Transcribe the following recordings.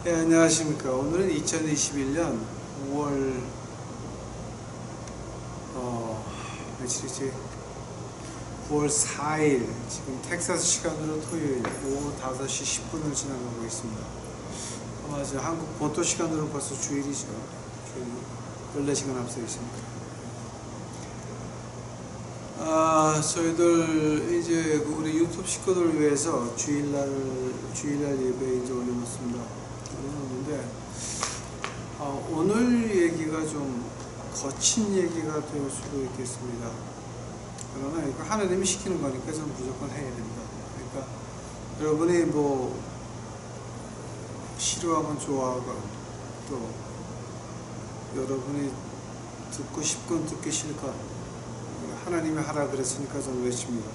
네, 안녕하십니까. 오늘은 2021년 5월 며칠이지? 9월 4일 지금 텍사스 시간으로 토요일 오후 5시 10분을 지나가고 있습니다. 아마 이제 한국 본토 시간으로 벌써 주일이죠. 주일 14시간 앞서 있습니다. 저희들 이제 우리 유튜브 식구들을 위해서 주일날 예배 이제 올려놓습니다. 올려놓는데 오늘 얘기가 좀 거친 얘기가 될 수도 있겠습니다. 그러나 이거 하나님이 시키는 거니까 좀 무조건 해야 됩니다. 그러니까 여러분이 뭐 싫어하건 좋아하건 또 여러분이 듣고 싶건 듣기 싫건 하나님이 하라 그랬으니까 저는 외칩니다.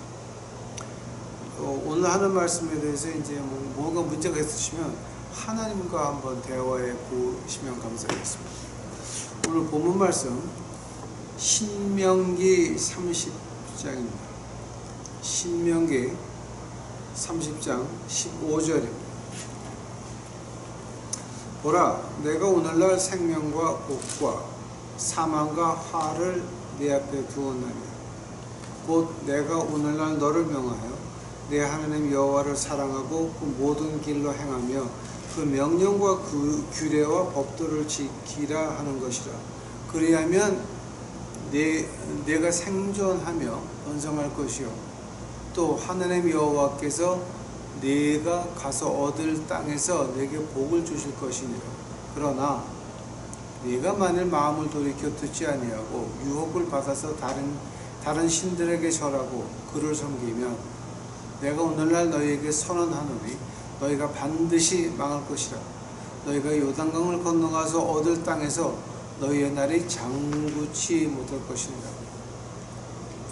오늘 하는 말씀에 대해서 이제 뭐가 문제가 있으시면 하나님과 한번 대화해 보시면 감사하겠습니다. 오늘 본문 말씀 신명기 30장입니다. 신명기 30장 15절입니다. 보라, 내가 오늘날 생명과 복과 사망과 화를 내 앞에 두었나니 곧 내가 오늘날 너를 명하여 내 하나님 여호와를 사랑하고 그 모든 길로 행하며 그 명령과 그 규례와 법도를 지키라 하는 것이라. 그리하면 내가 생존하며 번성할 것이요 또 하나님 여호와께서 내가 가서 얻을 땅에서 내게 복을 주실 것이니라. 그러나 네가 만일 마음을 돌이켜 듣지 아니하고 유혹을 받아서 다른 신들에게 절하고 그를 섬기면 내가 오늘날 너희에게 선언하노니 너희가 반드시 망할 것이라. 너희가 요단강을 건너가서 얻을 땅에서 너희의 날이 장구치 못할 것이니라.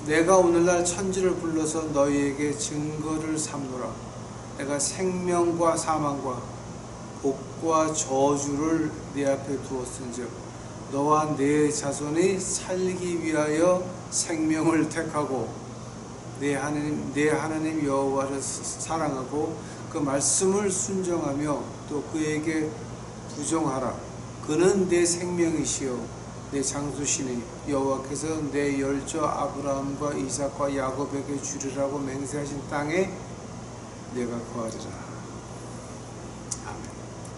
내가 오늘날 천지를 불러서 너희에게 증거를 삼노라. 내가 생명과 사망과 복과 저주를 네 앞에 두었은즉 너와 네 자손이 살기 위하여 생명을 택하고 내 하나님 여호와를 사랑하고 그 말씀을 순종하며 또 그에게 부정하라. 그는 내 생명이시요 내 장수시니 여호와께서 내 열조 아브라함과 이삭과 야곱에게 주리라고 맹세하신 땅에 내가 거하리라.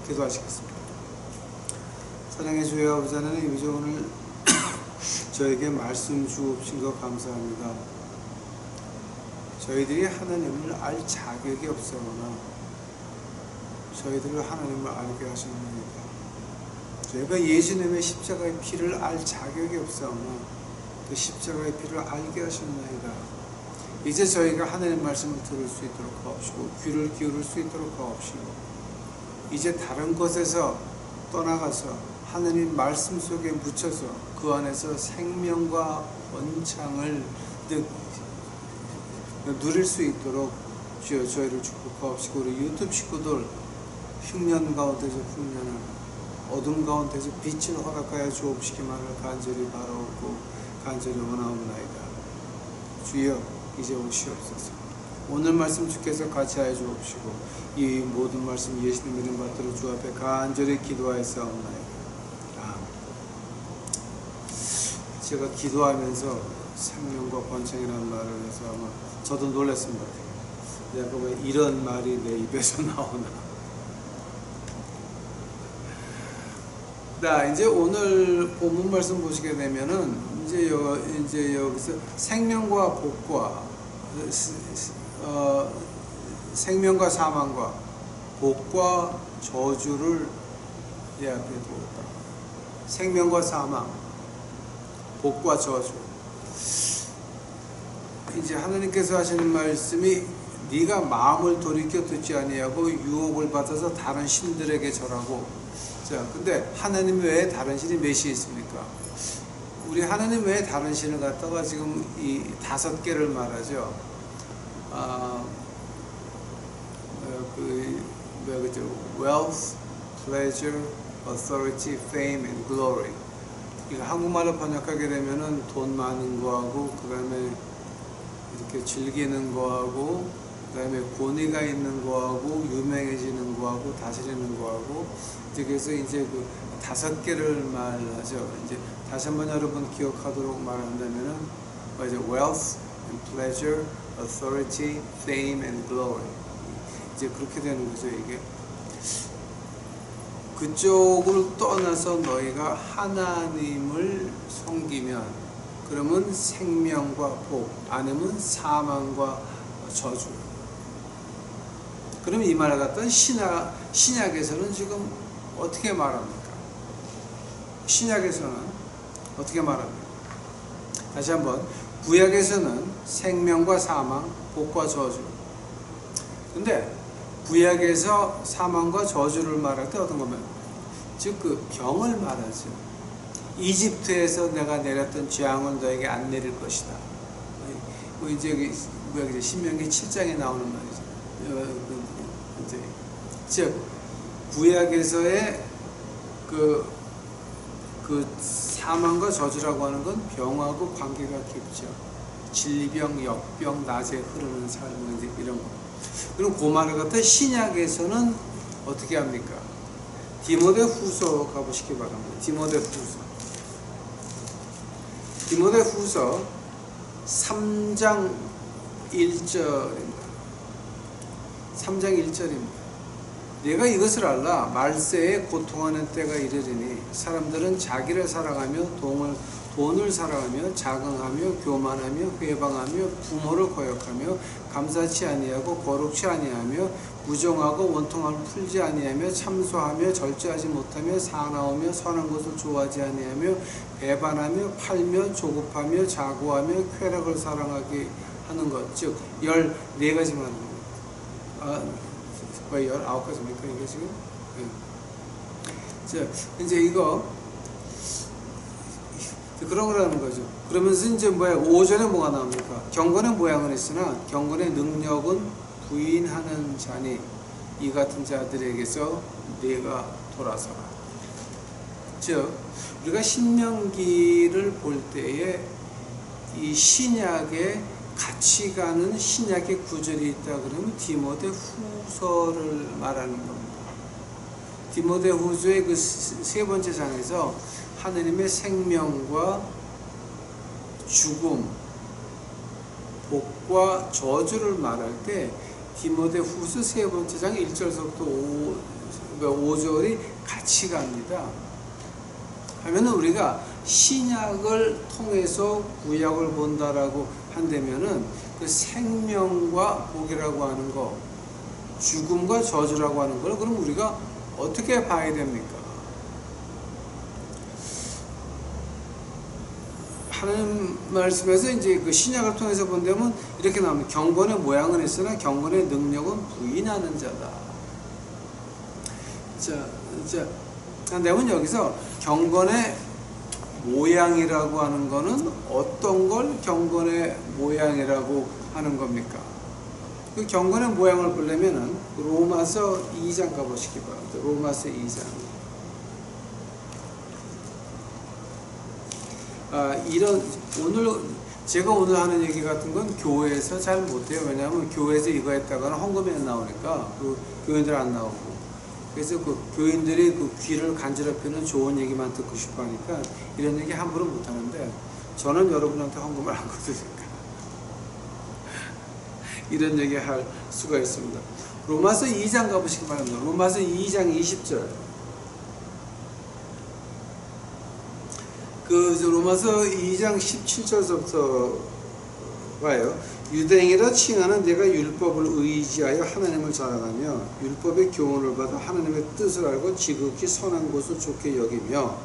기도하시겠습니다. 사랑의 주여 아버지 하나님, 이제 오늘 저에게 말씀 주옵신 것 감사합니다. 저희들이 하나님을 알 자격이 없사오나 저희들을 하나님을 알게 하셨나이다. 저희가 예수님의 십자가의 피를 알 자격이 없사오나 그 십자가의 피를 알게 하셨나이다. 이제 저희가 하나님 말씀을 들을 수 있도록 하옵시고 귀를 기울일 수 있도록 하옵시고 이제 다른 곳에서 떠나가서 하나님 말씀 속에 묻혀서 그 안에서 생명과 원창을 누릴 수 있도록 주여 저희를 축복하옵시고 우리 유튜브 식구들 흉년 가운데서 흉년을 어둠 가운데서 빛을 허락하여 주옵시기만을 간절히 바라옵고 간절히 원하옵나이다. 주여 이제 오시옵소서. 오늘 말씀 주께서 같이 하여 주옵시고 이 모든 말씀 예수님 이름 받들어 주 앞에 간절히 기도하였사옵나이다. 제가 기도하면서 생명과 번창이라는 말을 해서 아마 저도 놀랐습니다. 내가 왜 이런 말이 내 입에서 나오나. 이제 오늘 본문 말씀 보시게 되면은 이제 여기서 생명과 복과 생명과 사망과 복과 저주를 내 앞에 두었다. 생명과 사망, 복과 저주. 이제 하나님께서 하시는 말씀이 네가 마음을 돌이켜 듣지 아니하고 유혹을 받아서 다른 신들에게 절하고. 자, 근데 하나님 외에 다른 신이 몇이 있습니까? 우리 하나님 외에 다른 신을 갖다가 지금 이 5개를 말하죠. wealth, pleasure, authority, fame, and glory. 이거 한국말로 번역하게 되면은 돈 많은 거하고 그 다음에 이렇게 즐기는 거하고 그 다음에 권위가 있는 거하고 유명해지는 거하고 다스리는 거하고 이제 그래서 이제 그 5개를 말하죠. 이제 다시 한번 여러분 기억하도록 말한다면은 이제 wealth and pleasure, authority, fame and glory. 이제 그렇게 되는 거죠. 이게 그쪽을 떠나서 너희가 하나님을 섬기면 그러면 생명과 복, 아니면 사망과 저주. 그러면 이 말을 갖다 신약에서는 지금 어떻게 말합니까? 신약에서는 어떻게 말합니까? 다시 한번, 구약에서는 생명과 사망, 복과 저주. 근데 구약에서 사망과 저주를 말할 때 어떤 거면, 즉 그 병을 말하죠. 이집트에서 내가 내렸던 재앙을 너에게 안 내릴 것이다. 뭐 이제 신명기 7장에 나오는 말이죠. 이제 즉 구약에서의 그 사망과 저주라고 하는 건 병하고 관계가 깊죠. 질병, 역병, 낮에 흐르는 삶, 이제 이런 거. 그럼 그 말을 갖다 신약에서는 어떻게 합니까? 디모데후서 가보시기 바랍니다. 디모데후서 3장 1절입니다. 3장 1절입니다. 내가 이것을 알라. 말세에 고통하는 때가 이르리니 사람들은 자기를 사랑하며 돈을 사랑하며 자긍하며 교만하며 회방하며 부모를 거역하며 감사치 아니하고 거룩치 아니하며 부정하고 원통함을 풀지 아니하며 참소하며 절제하지 못하며 사나우며 선한 것을 좋아하지 아니하며 배반하며 팔며 조급하며 자고하며 쾌락을 사랑하게 하는 것. 즉 14가지 말입니다. 19가지입니까 이게 지금? 자, 이제 이거 그런 거라는 거죠. 그러면서 이제 5절에 뭐가 나옵니까? 경건의 모양은 있으나 경건의 능력은 부인하는 자니 이 같은 자들에게서 네가 돌아서라. 즉 우리가 신명기를 볼 때에 이 신약에 같이 가는 신약의 구절이 있다 그러면 디모데후서를 말하는 겁니다. 디모데후서의 그 3번째 장에서 하느님의 생명과 죽음, 복과 저주를 말할 때 디모데후서 3번째 장 1절부터 5절이 같이 갑니다. 하면은 우리가 신약을 통해서 구약을 본다라고 한다면은 그 생명과 복이라고 하는 거, 죽음과 저주라고 하는 걸 그럼 우리가 어떻게 봐야 됩니까? 하나님 말씀에서 이제 그 신약을 통해서 본다면 이렇게 나옵니다. 경건의 모양은 있으나 경건의 능력은 부인하는 자다. 자, 그런데 여기서 경건의 모양이라고 하는 거는 어떤 걸 경건의 모양이라고 하는 겁니까? 그 경건의 모양을 보려면은 로마서 2장 가보시기 바랍니다. 로마서 2장. 제가 오늘 하는 얘기 같은 건 교회에서 잘 못해요. 왜냐하면 교회에서 이거 했다가는 헌금에 나오니까 그 교인들 안 나오고. 그래서 그 교인들이 그 귀를 간지럽히는 좋은 얘기만 듣고 싶어 하니까 이런 얘기 함부로 못 하는데 저는 여러분한테 헌금을 안 거두니까 이런 얘기 할 수가 있습니다. 로마서 2장 가보시기 바랍니다. 로마서 2장 20절. 로마서 2장 17절부터 봐요. 유대인이라 칭하는 내가 율법을 의지하여 하나님을 자랑하며 율법의 교훈을 받아 하나님의 뜻을 알고 지극히 선한 것을 좋게 여기며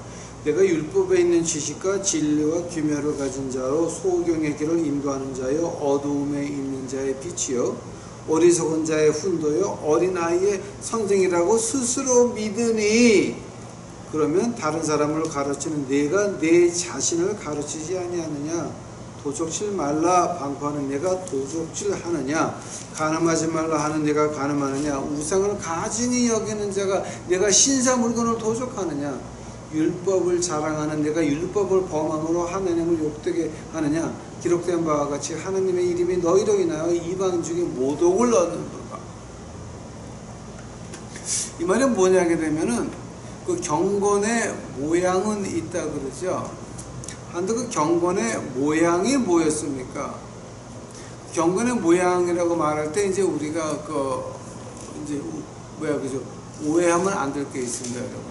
내가 율법에 있는 지식과 진리와 규명을 가진 자로 소경의 길을 인도하는 자요 어두움에 있는 자의 빛이요 어리석은 자의 훈도요 어린아이의 선생이라고 스스로 믿으니 그러면 다른 사람을 가르치는 내가 내 자신을 가르치지 아니하느냐? 도적질 말라 방포하는 내가 도적질하느냐? 간음하지 말라 하는 내가 간음하느냐? 우상을 가진히 여기는 자가 내가 신사 물건을 도적하느냐? 율법을 자랑하는 내가 율법을 범함으로 하나님을 욕되게 하느냐? 기록된 바와 같이 하느님의 이름이 너희로 인하여 이방 중에 모독을 얻는도다. 이 말이 뭐냐 하게 되면은 그 경건의 모양은 있다 그러죠. 한데 그 경건의 모양이 뭐였습니까? 경건의 모양이라고 말할 때 이제 우리가 이제 그죠? 오해하면 안 될 게 있습니다, 여러분.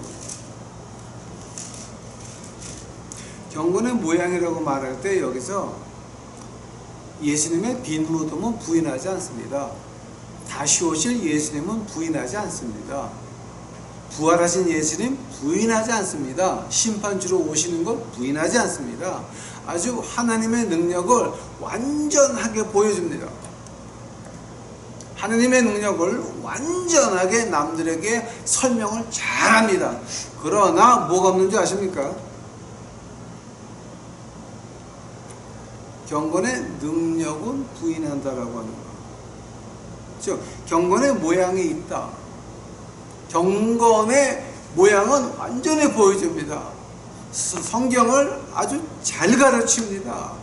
경건의 모양이라고 말할 때 여기서 예수님의 빈 무덤은 부인하지 않습니다. 다시 오실 예수님은 부인하지 않습니다. 부활하신 예수님 부인하지 않습니다. 심판주로 오시는 것 부인하지 않습니다. 아주 하나님의 능력을 완전하게 보여줍니다. 하나님의 능력을 완전하게 남들에게 설명을 잘합니다. 그러나 뭐가 없는 줄 아십니까? 경건의 능력은 부인한다라고 하는 거. 즉 경건의 모양이 있다. 경건의 모양은 완전히 보여줍니다. 성경을 아주 잘 가르칩니다.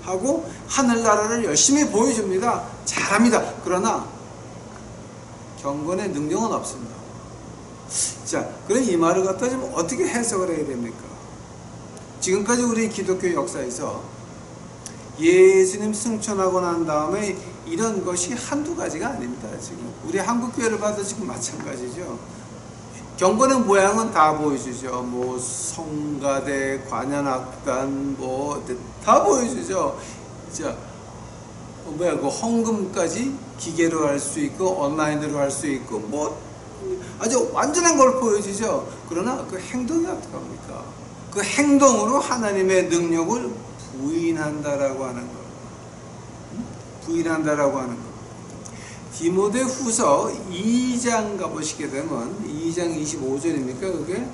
하고 하늘나라를 열심히 보여줍니다. 잘합니다. 그러나 경건의 능력은 없습니다. 자, 그럼 이 말을 갖다 좀 어떻게 해석을 해야 됩니까? 지금까지 우리 기독교 역사에서 예수님 승천하고 난 다음에 이런 것이 한두 가지가 아닙니다. 지금 우리 한국교회를 봐도 지금 마찬가지죠. 경건의 모양은 다 보여주죠. 뭐 성가대, 관현악단 뭐 다 보여주죠. 자, 그 헌금까지 기계로 할 수 있고 온라인으로 할 수 있고 뭐 아주 완전한 걸 보여주죠. 그러나 그 행동이 어떡합니까? 그 행동으로 하나님의 능력을 부인한다라고 하는 것. 부인한다라고 하는 것. 디모데 후서 2장 가보시게 되면 2장 25절입니까? 그게?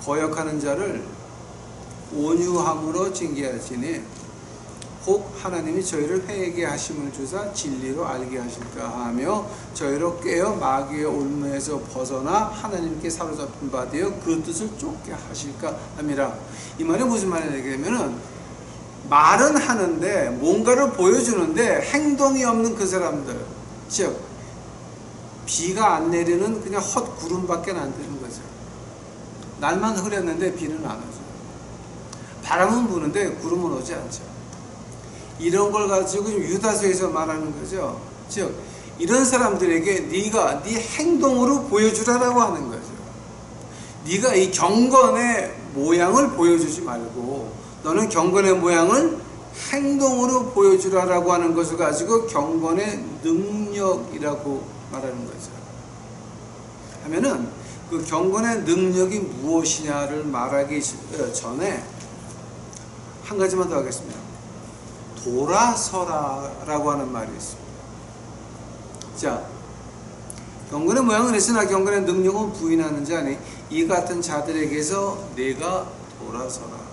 거역하는 자를 온유함으로 징계하시니 혹 하나님이 저희를 회개하게 하심을 주사 진리로 알게 하실까 하며 저희로 깨어 마귀의 올무에서 벗어나 하나님께 사로잡힌 바 되어 그 뜻을 쫓게 하실까 함이라. 이 말이 무슨 말이냐면은 말은 하는데 뭔가를 보여주는데 행동이 없는 그 사람들, 즉 비가 안 내리는 그냥 헛구름밖에 안 되는 거죠. 날만 흐렸는데 비는 안 오죠. 바람은 부는데 구름은 오지 않죠. 이런 걸 가지고 유다서에서 말하는 거죠. 즉 이런 사람들에게 네가 네 행동으로 보여주라라고 하는 거죠. 네가 이 경건의 모양을 보여주지 말고 너는 경건의 모양을 행동으로 보여주라라고 하는 것을 가지고 경건의 능력이라고 말하는 거죠. 하면은 그 경건의 능력이 무엇이냐를 말하기 전에 한 가지만 더 하겠습니다. 돌아서라라고 하는 말이 있습니다. 자, 경건의 모양은 있으나 경건의 능력은 부인하는 자니 이 같은 자들에게서 내가 돌아서라.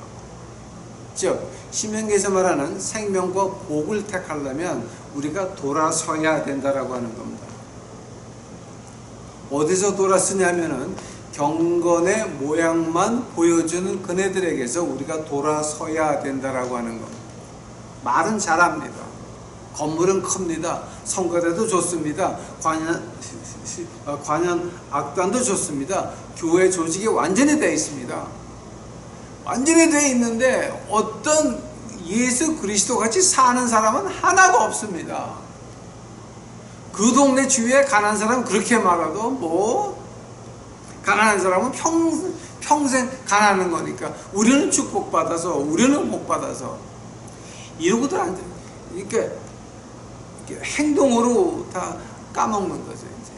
즉 신명기에서 말하는 생명과 복을 택하려면 우리가 돌아서야 된다라고 하는 겁니다. 어디서 돌아서냐면은 경건의 모양만 보여주는 그네들에게서 우리가 돌아서야 된다라고 하는 겁니다. 말은 잘합니다. 건물은 큽니다. 성가대도 좋습니다. 관현 악단도 좋습니다. 교회 조직이 완전히 되어 있습니다. 완전히 되어 있는데 어떤 예수 그리스도 같이 사는 사람은 하나가 없습니다. 그 동네 주위에 가난한 사람은 그렇게 말아도 뭐 가난한 사람은 평생 가난한 거니까 우리는 축복받아서 우리는 복받아서 이러고도 안 돼요. 그러니까 행동으로 다 까먹는 거죠. 이제.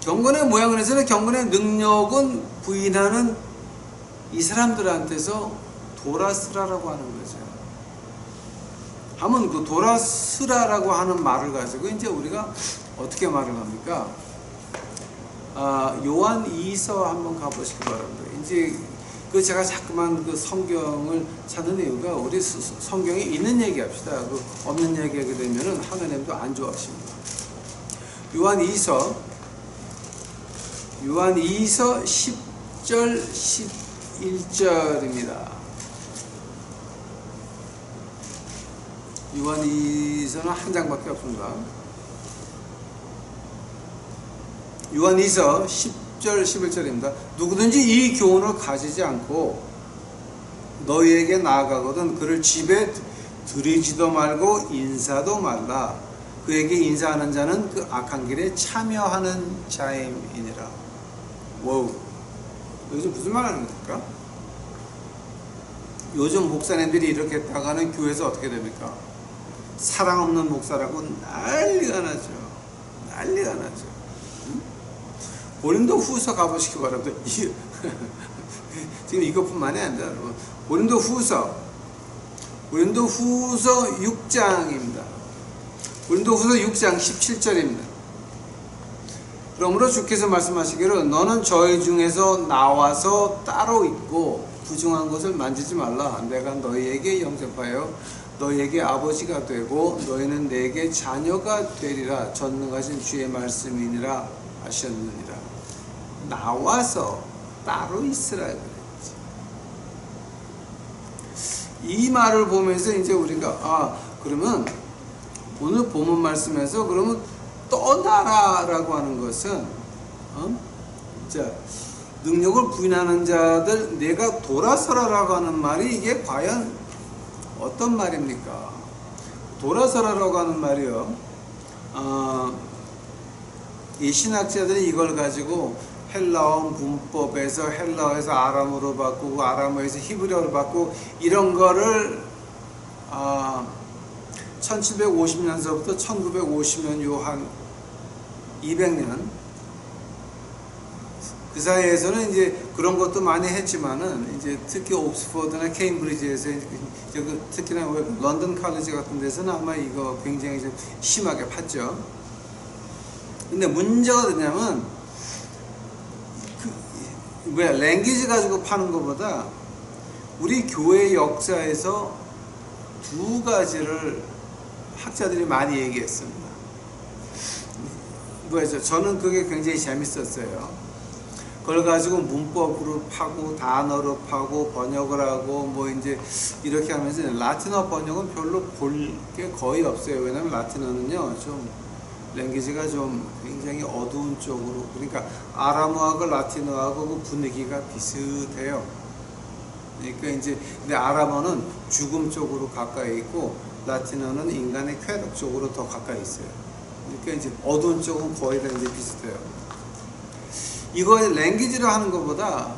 경건의 모양에서는 경건의 능력은 부인하는 이 사람들한테서 돌아서라라고 하는 거죠. 하면 그 돌아서라라고 하는 말을 가지고 이제 우리가 어떻게 말을 합니까? 요한 2서 한번 가보시기 바랍니다. 이제 그 제가 자꾸만 그 성경을 찾는 이유가 우리 성경에 있는 얘기 합시다. 그 없는 얘기 하게 되면은 하나님도 안 좋아하십니다. 요한 2서 10절 11절입니다. 요한이서는 한 장밖에 없습니다. 요한이서 10절 11절입니다. 누구든지 이 교훈을 가지지 않고 너희에게 나아가거든 그를 집에 들이지도 말고 인사도 말라. 그에게 인사하는 자는 그 악한 길에 참여하는 자임이니라. 와우, 여기서 무슨 말 하는 겁니까? 요즘 목사님들이 이렇게 했다가는 교회에서 어떻게 됩니까? 사랑 없는 목사라고 난리가 나죠. 난리가 나죠. 고린도 후서 가보시기 바랍니다. 지금 이것뿐만이 아니라 고린도 후서 6장입니다. 고린도 후서 6장 17절입니다. 그러므로 주께서 말씀하시기를 너는 저희 중에서 나와서 따로 있고 부정한 것을 만지지 말라. 내가 너희에게 영접하여 너희에게 아버지가 되고 너희는 내게 자녀가 되리라. 전능하신 주의 말씀이니라 하셨느니라. 나와서 따로 있으라 그랬지. 이 말을 보면서 이제 우리가 그러면 오늘 본문 말씀에서 그러면 떠나라라고 하는 것은 자, 능력을 부인하는 자들 내가 돌아서라라고 하는 말이 이게 과연 어떤 말입니까? 돌아서라라고 하는 말이요. 이 신학자들이 이걸 가지고 헬라어 문법에서 헬라어에서 아람어로 바꾸고 아람어에서 히브리어로 바꾸고 이런 거를 1750년서부터 1950년 요 한 200년 그 사이에서는 이제 그런 것도 많이 했지만은 이제 특히 옥스퍼드나 케임브리지에서 특히나 런던 칼리지 같은 데서는 아마 이거 굉장히 좀 심하게 팠죠. 근데 문제가 뭐냐면 랭귀지 가지고 파는 것보다 우리 교회 역사에서 두 가지를 학자들이 많이 얘기했습니다. 저는 그게 굉장히 재밌었어요. 그걸 가지고 문법으로 파고 단어로 파고 번역을 하고 뭐 이제 이렇게 하면서 라틴어 번역은 별로 볼 게 거의 없어요. 왜냐면 라틴어는요 좀 랭귀지가 좀 굉장히 어두운 쪽으로, 그러니까 아람어하고 라틴어하고 그 분위기가 비슷해요. 그러니까 이제 근데 아람어는 죽음 쪽으로 가까이 있고 라틴어는 인간의 쾌락 쪽으로 더 가까이 있어요. 그러니까 이제 어두운 쪽은 거의 다 이제 비슷해요. 이거 랭귀지를 하는 것보다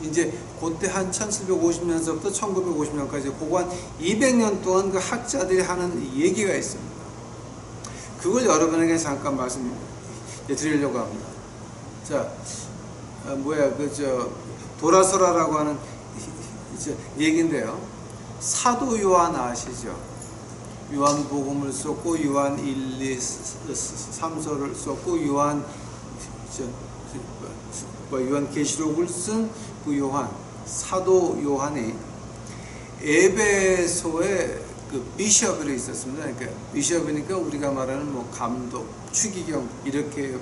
이제 그때 한 1750년서부터 1950년까지 그거 한 200년 동안 그 학자들이 하는 얘기가 있습니다. 그걸 여러분에게 잠깐 말씀 드리려고 합니다. 자, 돌아서라라고 하는 얘기인데요. 사도 요한 아시죠? 요한복음을 썼고 요한 1, 2, 3서를 썼고 요한계시록을 쓴 그 요한, 사도 요한이 에베소에 그 비숍으로 있었습니다. 그러니까 비숍이니까 우리가 말하는 뭐 감독, 추기경 이렇게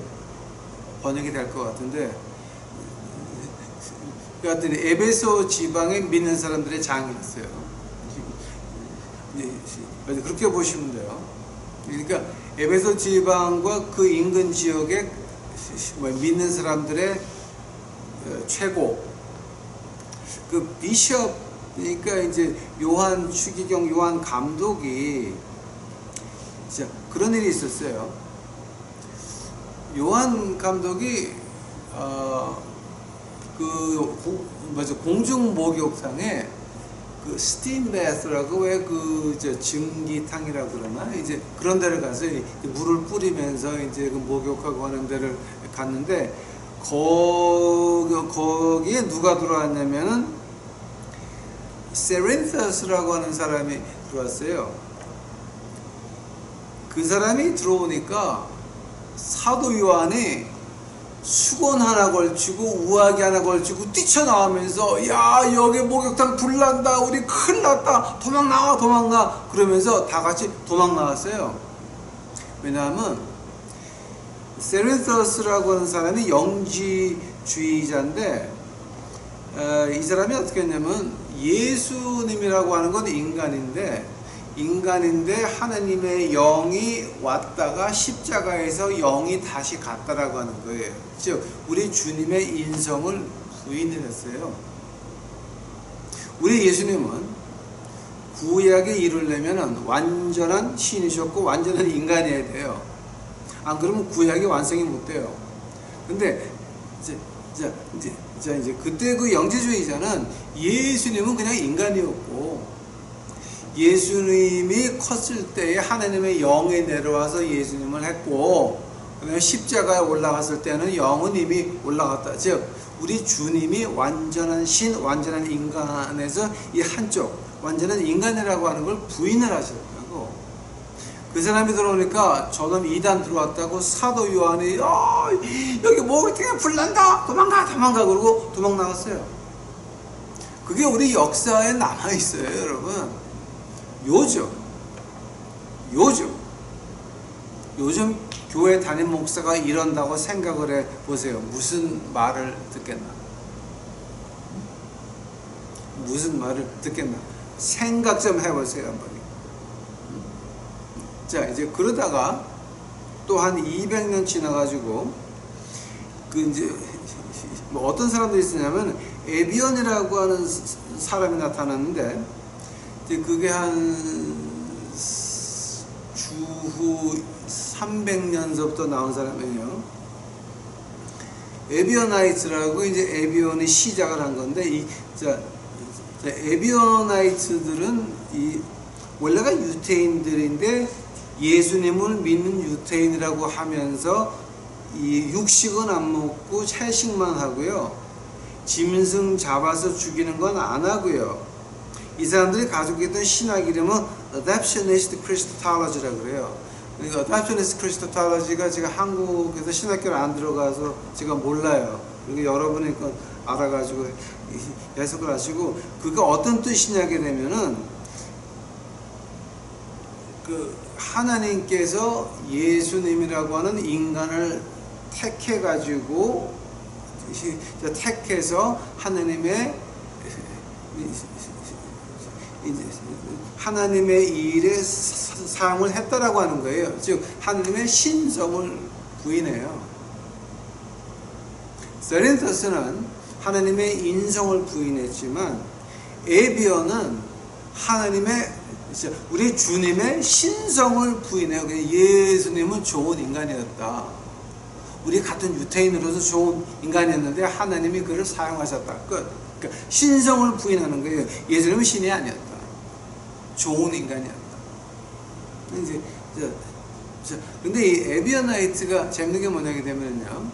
번역이 될 것 같은데, 그러니까 에베소 지방에 믿는 사람들의 장이었어요. 그렇게 보시면 돼요. 그러니까 에베소 지방과 그 인근 지역에 믿는 사람들의 최고 그 비숍, 그러니까 이제 요한 추기경 요한 감독이 그런 일이 있었어요. 요한 감독이 공중 목욕탕에 그 스팀 베스라고 왜 증기탕이라고 그러나 이제 그런 데를 가서 물을 뿌리면서 이제 그 목욕하고 하는 데를 갔는데 거기에 누가 들어왔냐면은 세렌터스라고 하는 사람이 들어왔어요. 그 사람이 들어오니까 사도 요한이 수건 하나 걸치고 우아기 하나 걸치고 뛰쳐나오면서 야 여기 목욕탕 불난다, 우리 큰일 났다, 도망나와 그러면서 다 같이 도망나왔어요. 왜냐하면 세렌터스라고 하는 사람이 영지주의자인데 이 사람이 어떻게 했냐면 예수님이라고 하는 건 인간인데 하나님의 영이 왔다가 십자가에서 영이 다시 갔다라고 하는 거예요. 즉 우리 주님의 인성을 부인을 했어요. 우리 예수님은 구약에 이르려면 완전한 신이셨고 완전한 인간이어야 돼요. 안 그러면 구약이 완성이 못 돼요. 근데 이제 그때 그 영지주의자는 예수님은 그냥 인간이었고, 예수님이 컸을 때에 하나님의 영이 내려와서 예수님을 했고, 그다음에 십자가에 올라갔을 때는 영은 이미 올라갔다. 즉 우리 주님이 완전한 신, 완전한 인간에서 이 한쪽 완전한 인간이라고 하는 걸 부인을 하셨다고. 그 사람이 들어오니까 저는 이단 들어왔다고 사도 요한이 여기 목이 되게 불난다, 도망가 그러고 도망 나갔어요. 그게 우리 역사에 남아 있어요, 여러분. 요즘 교회 담임 목사가 이런다고 생각을 해 보세요. 무슨 말을 듣겠나? 생각 좀 해보세요, 한번. 자, 이제 그러다가 또 한 200년 지나가지고 이제 뭐 어떤 사람들이 있었냐면 에비온이라고 하는 사람이 나타났는데, 그게 한 주후 300년서부터 나온 사람이에요. 에비오나이트라고 이제 에비온이 시작을 한 건데, 에비오나이트들은 원래가 유태인들인데 예수님을 믿는 유태인이라고 하면서 이 육식은 안 먹고 채식만 하고요. 짐승 잡아서 죽이는 건 안 하고요. 이 사람들이 가지고 있던 신학 이름은 Adaptionist Christology라고 그래요. 그러니까 Adaptionist Christology가 제가 한국에서 신학교를 안 들어가서 제가 몰라요. 그러니까 여러분이 그건 알아가지고 해석을 하시고, 그게 어떤 뜻이냐게 되면은 하나님께서 예수님이라고 하는 인간을 택해서 하나님의 일에 사용을 했다라고 하는 거예요. 즉 하나님의 신성을 부인해요. 세린더스는 하나님의 인성을 부인했지만, 에비어는 우리 주님의 신성을 부인해요. 예수님은 좋은 인간이었다. 우리 같은 유태인으로서 좋은 인간이었는데 하나님이 그를 사용하셨다. 그러니까 신성을 부인하는 거예요. 예수님은 신이 아니었다. 좋은 인간이었다. 근데 이 에비어나이트가 재밌는 게 뭐냐게 되면요,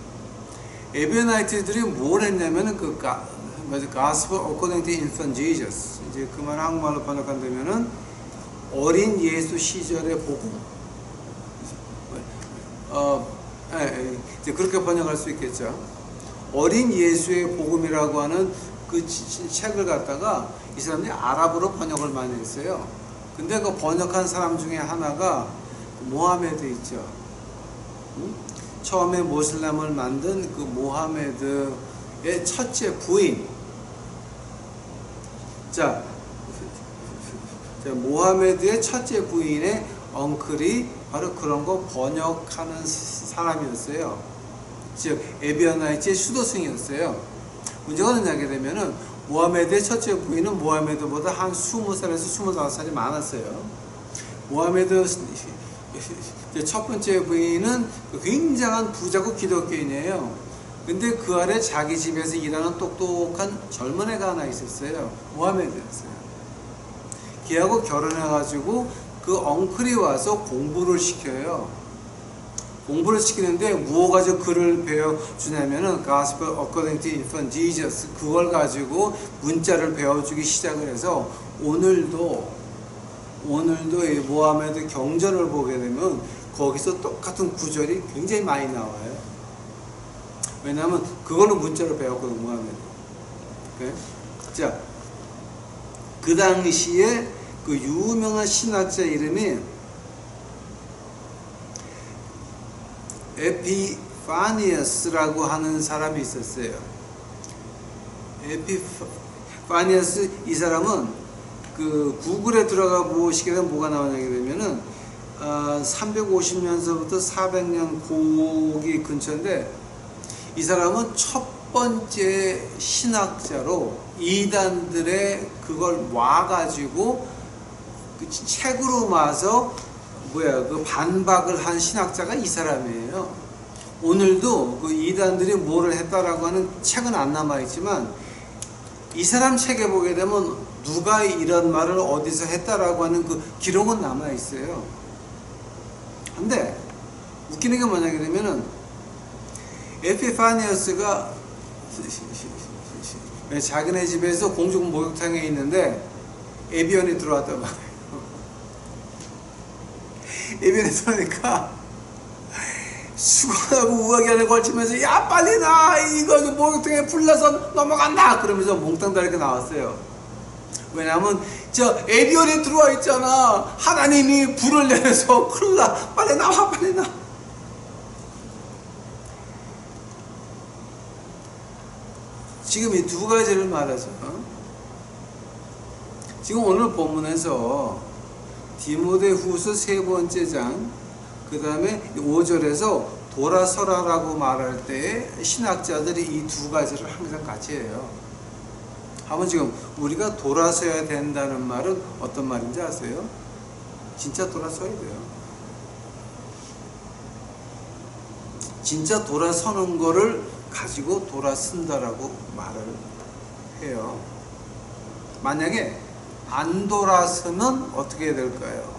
에비어나이트들이 뭘 했냐면은 Gospel according to infant Jesus. 이제 그 말 한국말로 번역한다면은 어린 예수 시절의 복음. 이제 그렇게 번역할 수 있겠죠. 어린 예수의 복음이라고 하는 그 책을 갖다가 이 사람들이 아랍어로 번역을 많이 했어요. 근데 그 번역한 사람 중에 하나가 모하메드 있죠. 처음에 모슬렘을 만든 그 모하메드의 첫째 부인. 모하메드의 첫째 부인의 엉클이 바로 그런 거 번역하는 사람이었어요. 즉 에비어나이트의 수도승이었어요. 문제가 뭐냐게 되면은 모하메드의 첫째 부인은 모하메드보다 한 20살에서 25살이 많았어요. 모하메드 첫 번째 부인은 굉장한 부자고 기독교인이에요. 근데 그 아래 자기 집에서 일하는 똑똑한 젊은 애가 하나 있었어요. 모하메드였어요. 걔하고 결혼해가지고 그 엉클이 와서 공부를 시켜요. 공부를 시키는데 무엇 가지고 글을 배워주냐면은 Gospel according to infant Jesus, 그걸 가지고 문자를 배워주기 시작을 해서 오늘도 이 모하메드 경전을 보게 되면 거기서 똑같은 구절이 굉장히 많이 나와요. 왜냐하면 그걸로 문자를 배웠거든, 모하메드. 오케이? 자, 그 당시에 그 유명한 신학자 이름이 에피파니어스라고 하는 사람이 있었어요. 에피파니아스 이 사람은 그 구글에 들어가 보시게 되면 뭐가 나오냐게 되면은 350년서부터 400년 고기 근처인데 이 사람은 첫 번째 신학자로 이단들의 그걸 와가지고 그 책으로 마서 그 반박을 한 신학자가 이 사람이에요. 오늘도 그 이단들이 뭐를 했다라고 하는 책은 안 남아있지만 이 사람 책에 보게 되면 누가 이런 말을 어디서 했다라고 하는 그 기록은 남아있어요. 근데 웃기는 게 뭐냐게 되면은 에피파니어스가 자기네 집에서 공중 목욕탕에 있는데 에비언이 들어왔단 말이에요. 에비언이 들어오니까 수건하고 우아기 안에 걸치면서 야 빨리 나 이거 목욕탕에 풀려서 넘어간다 그러면서 몽땅 다 이렇게 나왔어요. 왜냐하면 저 에비언이 들어와 있잖아. 하나님이 불을 내려서 큰일 나. 빨리 나와 빨리 나. 지금 이 두 가지를 말하죠. 지금 오늘 본문에서 디모데후서 3번째 장 그 다음에 5절에서 돌아서라라고 말할 때 신학자들이 이 두 가지를 항상 같이 해요. 한번 지금 우리가 돌아서야 된다는 말은 어떤 말인지 아세요? 진짜 돌아서야 돼요. 진짜 돌아서는 거를 가지고 돌아선다라고 말을 해요. 만약에 안 돌아서면 어떻게 될까요?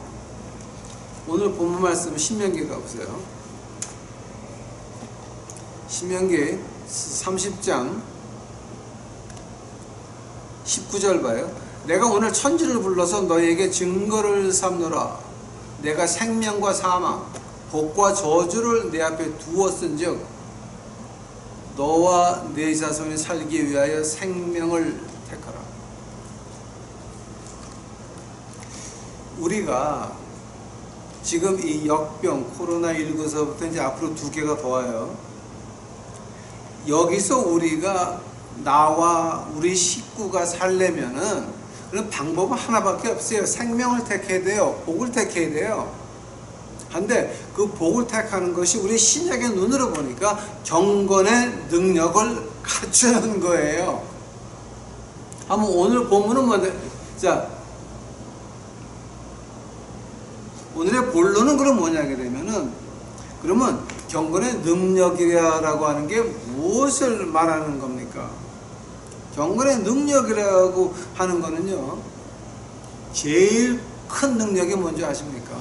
오늘 본문 말씀 신명기 가보세요. 신명기 30장 19절 봐요. 내가 오늘 천지를 불러서 너희에게 증거를 삼노라. 내가 생명과 사망, 복과 저주를 내 앞에 두었은즉 너와 네 자손이 살기 위하여 생명을 택하라. 우리가 지금 이 역병 코로나19서부터 이제 앞으로 2개가 더 와요. 여기서 우리가 나와 우리 식구가 살려면은 그런 방법은 하나밖에 없어요. 생명을 택해야 돼요. 복을 택해야 돼요. 한데 그 복을 택하는 것이 우리 신약의 눈으로 보니까 경건의 능력을 갖추는 거예요. 한번 오늘 본문은 뭔데? 자, 오늘의 본론은 그럼 뭐냐게 되면은 그러면 경건의 능력이라고 하는 게 무엇을 말하는 겁니까? 경건의 능력이라고 하는 거는요, 제일 큰 능력이 뭔지 아십니까?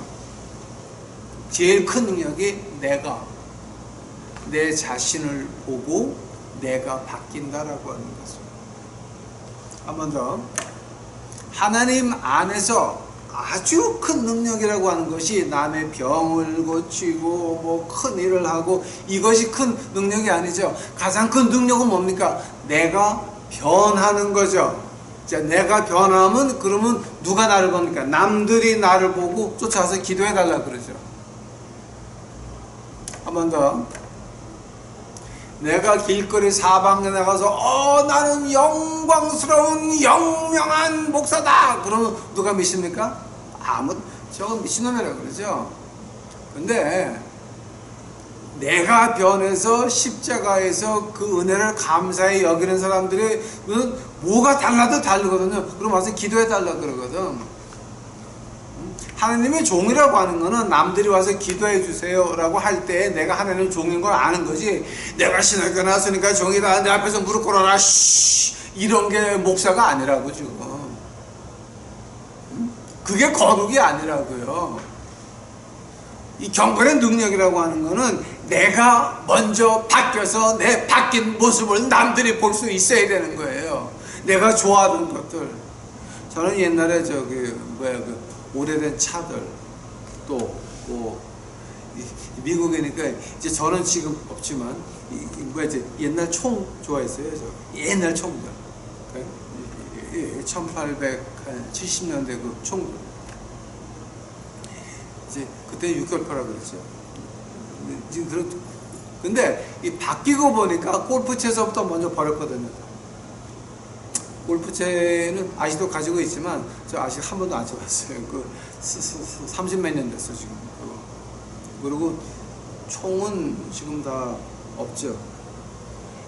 제일 큰 능력이 내가 내 자신을 보고 내가 바뀐다라고 하는 거죠. 한 번 더. 하나님 안에서 아주 큰 능력이라고 하는 것이 남의 병을 고치고 뭐 큰 일을 하고 이것이 큰 능력이 아니죠. 가장 큰 능력은 뭡니까? 내가 변하는 거죠. 자, 내가 변하면 그러면 누가 나를 봅니까? 남들이 나를 보고 쫓아와서 기도해 달라 그러죠. 한 번 더. 내가 길거리 사방에 나가서 나는 영광스러운 영명한 목사다 그러면 누가 믿습니까? 저건 미친놈이라고 그러죠. 근데 내가 변해서 십자가에서 그 은혜를 감사히 여기는 사람들이 뭐가 달라도 다르거든요. 그럼 와서 기도해 달라 그러거든. 하나님의 종이라고 하는 거는 남들이 와서 기도해 주세요 라고 할 때 내가 하나님의 종인 걸 아는 거지, 내가 신학교 나왔으니까 종이다 내 앞에서 무릎 꿇어라 이런 게 목사가 아니라고. 지금 그게 거룩이 아니라고요. 이 경건의 능력이라고 하는 거는 내가 먼저 바뀌어서 내 바뀐 모습을 남들이 볼 수 있어야 되는 거예요. 내가 좋아하는 것들. 저는 옛날에 오래된 차들, 또 미국이니까 이제 저는 지금 없지만 옛날 총 좋아했어요. 옛날 총들, 1870년대 그 총들. 이제 그때 6개월파라고 그랬죠. 근데 이 바뀌고 보니까 골프 채서부터 먼저 버렸거든요. 골프채는 아직도 가지고 있지만 저 아직 한 번도 안 쳐봤어요. 30몇 년 됐어 지금. 그리고 총은 지금 다 없죠.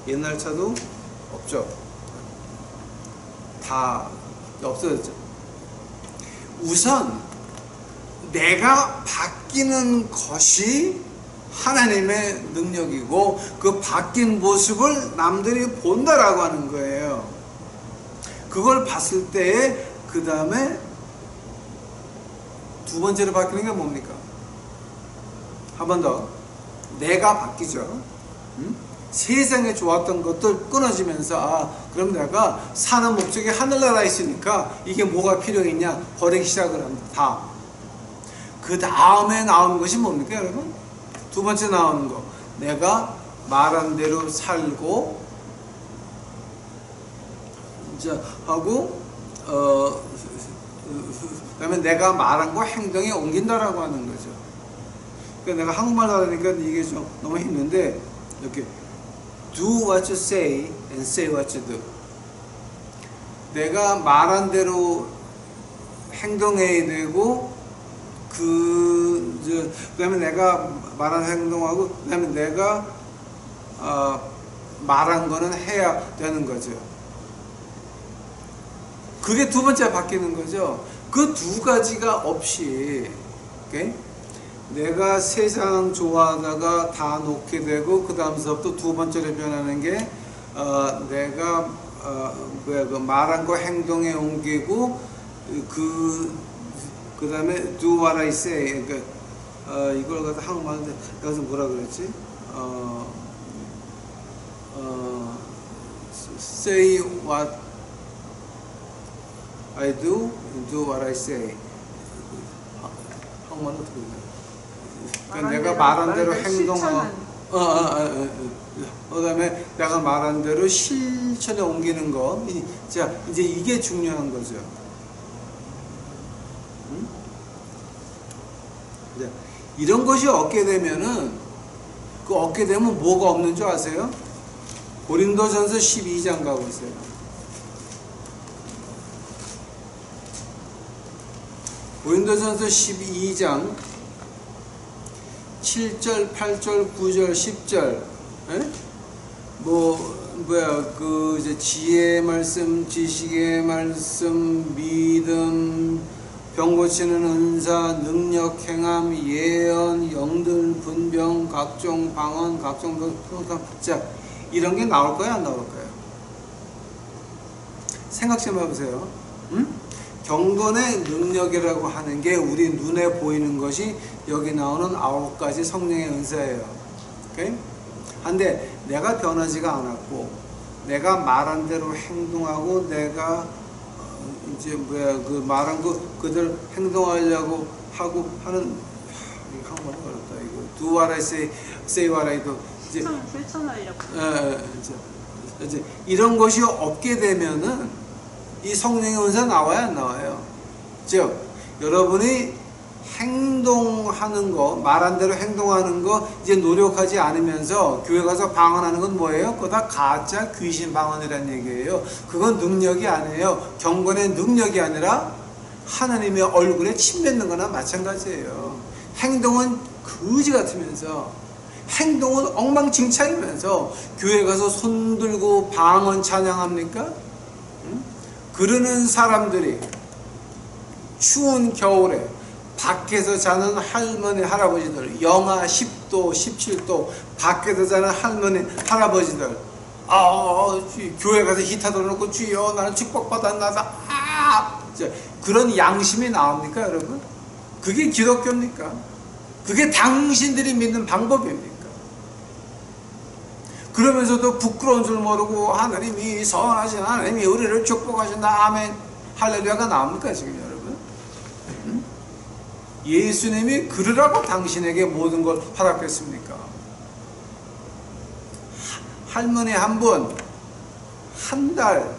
옛날 차도 없죠. 다 없어졌죠. 우선 내가 바뀌는 것이 하나님의 능력이고 그 바뀐 모습을 남들이 본다라고 하는 거예요. 그걸 봤을 때에 그 다음에 두 번째로 바뀌는 게 뭡니까? 한 번 더 내가 바뀌죠. 세상에 좋았던 것들 끊어지면서 그럼 내가 사는 목적이 하늘나라에 있으니까 이게 뭐가 필요했냐 버리기 시작을 합니다. 다. 그 다음에 나오는 것이 뭡니까 여러분? 두 번째 나오는 거 내가 말한 대로 살고 이제 하고 그다음에 내가 말한 거 행동에 옮긴다라고 하는 거죠. 그러니까 내가 한국말 하니까 이게 좀 너무 힘든데 이렇게 do what you say and say what you do. 내가 말한 대로 행동해야 되고 그다음에 내가 말한 행동하고 그다음에 내가 말한 거는 해야 되는 거죠. 그게 두 번째 바뀌는 거죠. 그 두 가지가 없이 okay? 내가 세상 좋아하다가 다 놓게 되고 그 다음서부터 두 번째로 변하는 게 내가 그 말한 거 행동에 옮기고 그 다음에 do what I say. 그러니까 이걸 갖다 한국말인데 여기서 뭐라 그랬지? say what I do what I say. 한국말은 어떻게 되나? 그러니까 내가 말한 대로 행동하고 그다음에 내가 말한 대로 실천에 옮기는 거. 자, 이제 이게 중요한 거죠. 이런 것이 얻게 되면은 그 얻게 되면 뭐가 없는 줄 아세요? 고린도전서 12장 가고 있어요. 고린도전서 12장 7절, 8절, 9절, 10절. 이제 지혜의 말씀, 지식의 말씀, 믿음, 병 고치는 은사, 능력, 행함, 예언, 영들, 분병, 각종 방언, 각종 평강. 자, 이런 게 나올 거야, 안 나올 거야? 생각 좀 해보세요. 경건의 능력이라고 하는 게 우리 눈에 보이는 것이 여기 나오는 9가지 성령의 은사예요. 오케이? 한데 내가 변하지가 않았고 내가 말한 대로 행동하고 내가 이제 그 말한 거 그대로 행동하려고 하고 하는 한국말 어렵다 이거. Do what I say, say what I do. 이제 실천하려고. 이제 이런 것이 없게 되면은 이 성령의 은사 나와야 안 나와요? 즉 여러분이 행동하는 거, 말한 대로 행동하는 거 이제 노력하지 않으면서 교회 가서 방언하는 건 뭐예요? 그거 다 가짜 귀신 방언이라는 얘기예요. 그건 능력이 아니에요. 경건의 능력이 아니라 하나님의 얼굴에 침 뱉는 거나 마찬가지예요. 행동은 거지 같으면서 행동은 엉망진창이면서 교회 가서 손 들고 방언 찬양합니까? 그러는 사람들이 추운 겨울에 밖에서 자는 할머니 할아버지들 영하 10도 17도 밖에서 자는 할머니 할아버지들 교회 가서 히터 들어놓고 주여 나는 축복받았나다 그런 양심이 나옵니까 여러분? 그게 기독교입니까? 그게 당신들이 믿는 방법입니까? 그러면서도 부끄러운 줄 모르고 하나님이 선하신 하나님이 우리를 축복하신다 아멘 할렐루야가 나옵니까 지금 여러분? 예수님이 그러라고 당신에게 모든 걸 허락했습니까? 할머니 한 분 한 달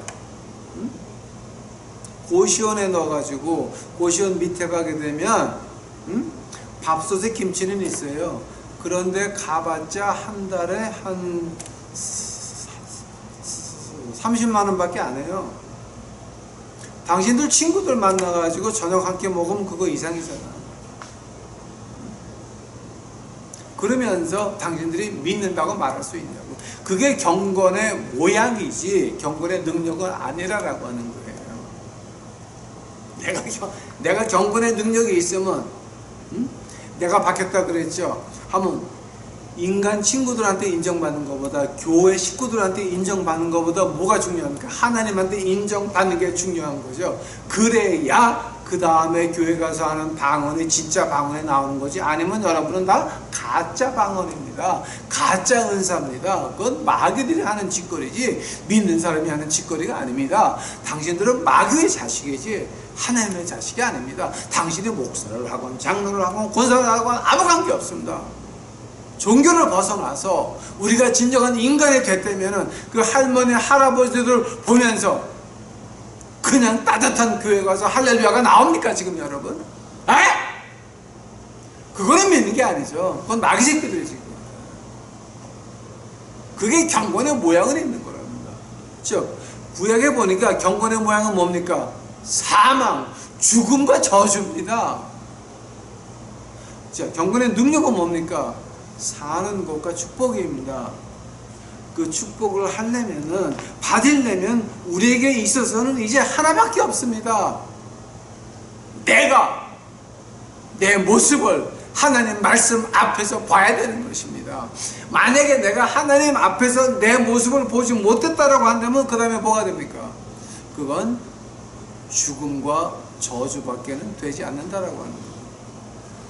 고시원에 넣어가지고 고시원 밑에 가게 되면 밥솥에 김치는 있어요. 그런데 가봤자 한 달에 한 30만 원밖에 안 해요. 당신들 친구들 만나가지고 저녁 함께 먹으면 그거 이상이잖아. 그러면서 당신들이 믿는다고 말할 수 있냐고. 그게 경건의 모양이지 경건의 능력은 아니라라고 하는 거예요. 내가 경건의 능력이 있으면, 내가 바뀌었다 그랬죠. 하면 인간 친구들한테 인정받는 것보다 교회 식구들한테 인정받는 것보다 뭐가 중요합니까? 하나님한테 인정받는 게 중요한 거죠. 그래야 그 다음에 교회 가서 하는 방언이 진짜 방언에 나오는 거지. 아니면 여러분은 다 가짜 방언입니다. 가짜 은사입니다. 그건 마귀들이 하는 짓거리지 믿는 사람이 하는 짓거리가 아닙니다. 당신들은 마귀의 자식이지 하나님의 자식이 아닙니다. 당신이 목사를 하건 장로를 하건 권사를 하건 아무 관계 없습니다. 종교를 벗어나서 우리가 진정한 인간이 됐다면 그 할머니 할아버지들 보면서 그냥 따뜻한 교회 가서 할렐루야가 나옵니까 지금 여러분? 에? 그거는 믿는 게 아니죠. 그건 마귀 새끼들이 지금. 그게 경건의 모양을 있는 거랍니다. 즉 구약에 보니까 경건의 모양은 뭡니까? 사망, 죽음과 저주입니다. 자, 경건의 능력은 뭡니까? 사는 것과 축복입니다. 그 축복을 하려면은, 받으려면 우리에게 있어서는 이제 하나밖에 없습니다. 내가 내 모습을 하나님 말씀 앞에서 봐야 되는 것입니다. 만약에 내가 하나님 앞에서 내 모습을 보지 못했다라고 한다면 그 다음에 뭐가 됩니까? 그건 죽음과 저주밖에는 되지 않는다라고 하는 거예요.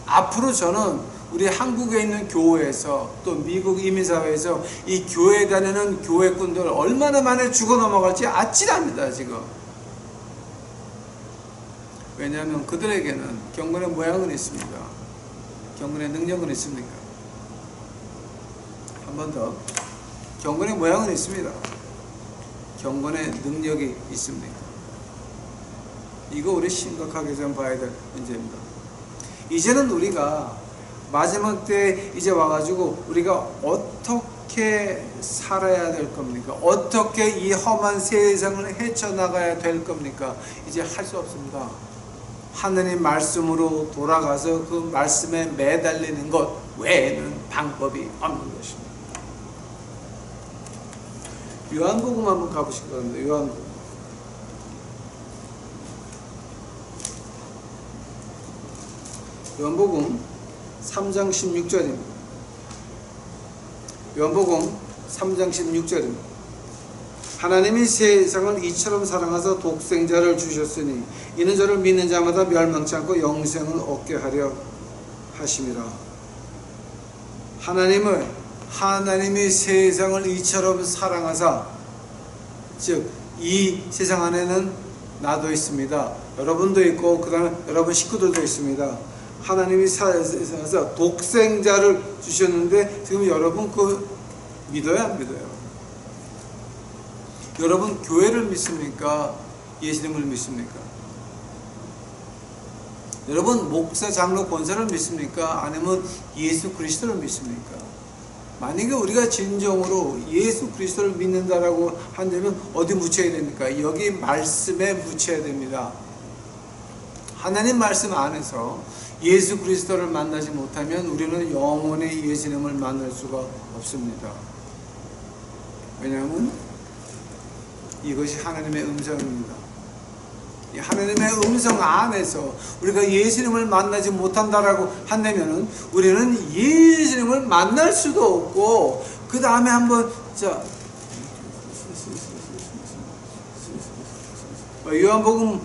앞으로 저는 우리 한국에 있는 교회에서 또 미국 이민사회에서 이 교회에 다니는 교회꾼들 얼마나 많이 죽어 넘어갈지 아찔합니다 지금. 왜냐하면 그들에게는 경건의 모양은 있습니다. 경건의 능력은 있습니까? 한 번 더. 경건의 모양은 있습니다. 경건의 능력이 있습니까? 이거 우리 심각하게 좀 봐야 될 문제입니다. 이제는 우리가 마지막 때 이제 와가지고 우리가 어떻게 살아야 될 겁니까? 어떻게 이 험한 세상을 헤쳐나가야 될 겁니까? 이제 할 수 없습니다. 하느님 말씀으로 돌아가서 그 말씀에 매달리는 것 외에는 방법이 없는 것입니다. 요한복음 한번 가보시기 바랍니다. 요한복음. 요한복음 3장 16절입니다. 요한복음 3장 16절입니다. 하나님이 세상을 이처럼 사랑하사 독생자를 주셨으니 이는 저를 믿는 자마다 멸망치 않고 영생을 얻게 하려 하심이라. 하나님이 세상을 이처럼 사랑하사, 즉 이 세상 안에는 나도 있습니다. 여러분도 있고 그 다음에 여러분 식구들도 있습니다. 하나님이 세상에서 독생자를 주셨는데 지금 여러분 그 믿어요 안 믿어요? 여러분 교회를 믿습니까? 예수님을 믿습니까? 여러분 목사 장로 권사를 믿습니까? 아니면 예수 그리스도를 믿습니까? 만약에 우리가 진정으로 예수 그리스도를 믿는다라고 한다면 어디 묻혀야 됩니까? 여기 말씀에 묻혀야 됩니다. 하나님 말씀 안에서 예수 그리스도를 만나지 못하면 우리는 영원히 예수님을 만날 수가 없습니다. 왜냐하면 이것이 하나님의 음성입니다. 이 하나님의 음성 안에서 우리가 예수님을 만나지 못한다라고 한다면 우리는 예수님을 만날 수도 없고, 그 다음에 한번 요한복음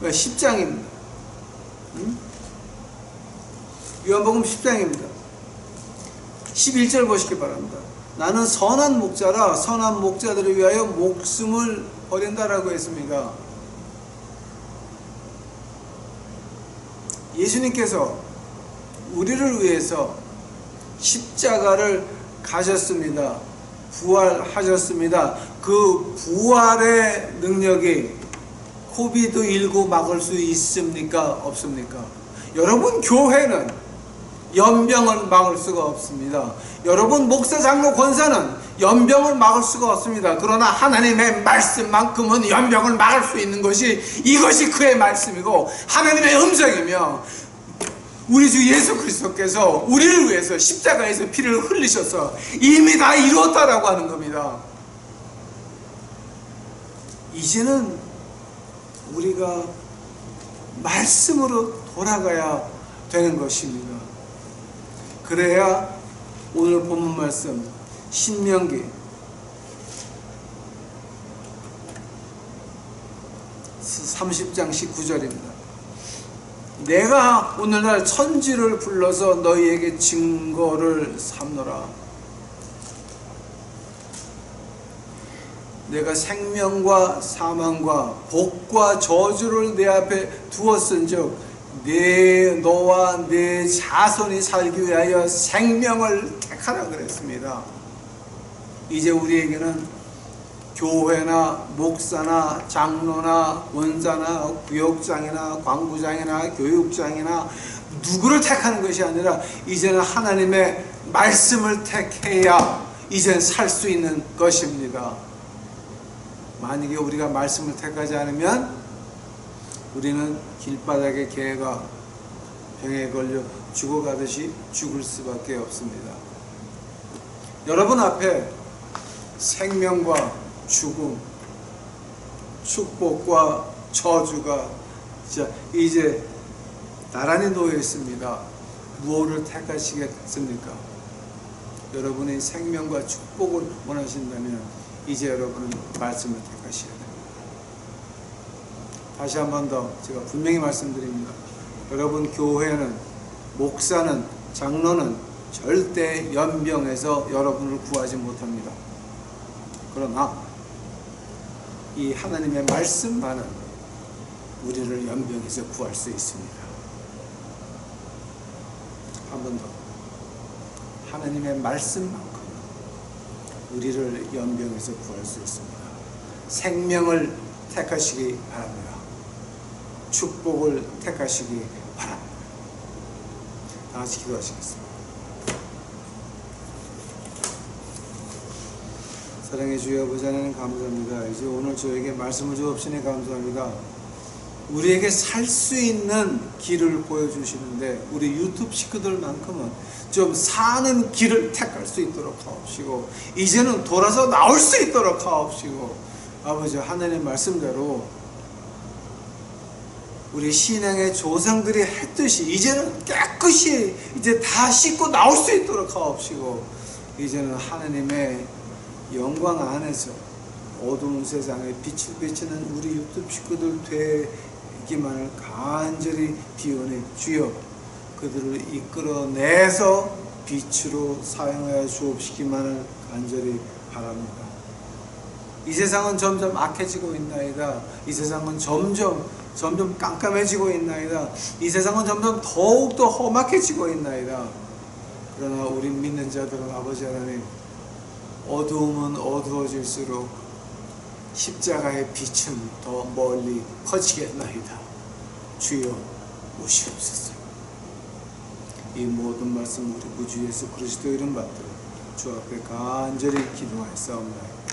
10장입니다. 요한복음 10장입니다. 11절 보시기 바랍니다. 나는 선한 목자라 선한 목자들을 위하여 목숨을 버린다라고 했습니다. 예수님께서 우리를 위해서 십자가를 가셨습니다. 부활하셨습니다. 그 부활의 능력이 코비드19 막을 수 있습니까? 없습니까? 여러분 교회는 연병을 막을 수가 없습니다. 여러분, 목사, 장로, 권사는 연병을 막을 수가 없습니다. 그러나 하나님의 말씀만큼은 연병을 막을 수 있는 것이, 이것이 그의 말씀이고 하나님의 음성이며, 우리 주 예수 그리스도께서 우리를 위해서 십자가에서 피를 흘리셔서 이미 다 이루었다라고 하는 겁니다. 이제는 우리가 말씀으로 돌아가야 되는 것입니다. 그래야 오늘 본문 말씀 신명기 30장 19절입니다. 내가 오늘날 천지를 불러서 너희에게 증거를 삼노라. 내가 생명과 사망과 복과 저주를 내 앞에 두었은즉 너와 내 자손이 살기 위하여 생명을 택하라 그랬습니다. 이제 우리에게는 교회나 목사나 장로나 원사나 구역장이나 광부장이나 교육장이나 누구를 택하는 것이 아니라 이제는 하나님의 말씀을 택해야 이제는 살 수 있는 것입니다. 만약에 우리가 말씀을 택하지 않으면 우리는 길바닥에 개가 병에 걸려 죽어가듯이 죽을 수밖에 없습니다. 여러분 앞에 생명과 죽음, 축복과 저주가 이제 나란히 놓여 있습니다. 무엇을 택하시겠습니까? 여러분이 생명과 축복을 원하신다면 이제 여러분은 말씀을 택하셔야 됩니다. 다시 한 번 더 제가 분명히 말씀드립니다. 여러분, 교회는, 목사는, 장로는 절대 연병에서 여러분을 구하지 못합니다. 그러나 이 하나님의 말씀만은 우리를 연병에서 구할 수 있습니다. 한 번 더, 하나님의 말씀만큼 우리를 연병에서 구할 수 있습니다. 생명을 택하시기 바랍니다. 축복을 택하시기 바랍니다. 다 같이 기도하시겠습니다. 사랑의 주여 아버지 하나님 감사합니다. 이제 오늘 저에게 말씀을 주옵시니 감사합니다. 우리에게 살 수 있는 길을 보여주시는데 우리 유튜브 식구들만큼은 좀 사는 길을 택할 수 있도록 하옵시고 이제는 돌아서 나올 수 있도록 하옵시고 아버지 하나님 말씀대로 우리 신앙의 조상들이 했듯이 이제는 깨끗이 이제 다 씻고 나올 수 있도록 하옵시고 이제는 하나님의 영광 안에서 어두운 세상에 빛을 비치는 우리 유튜브 식구들 되기만을 간절히 비오니 주여 그들을 이끌어내서 빛으로 사용하여 주옵시기만을 간절히 바랍니다. 이 세상은 점점 악해지고 있나이다. 이 세상은 점점 깜깜해지고 있나이다. 이 세상은 점점 더욱더 험악해지고 있나이다. 그러나 우리 믿는 자들은 아버지 하나님 어두움은 어두워질수록 십자가의 빛은 더 멀리 퍼지겠나이다. 주여 오시옵소서. 이 모든 말씀 우리 구주 예수 그리스도 이름 받들어 주 앞에 간절히 기도하였사옵나이다.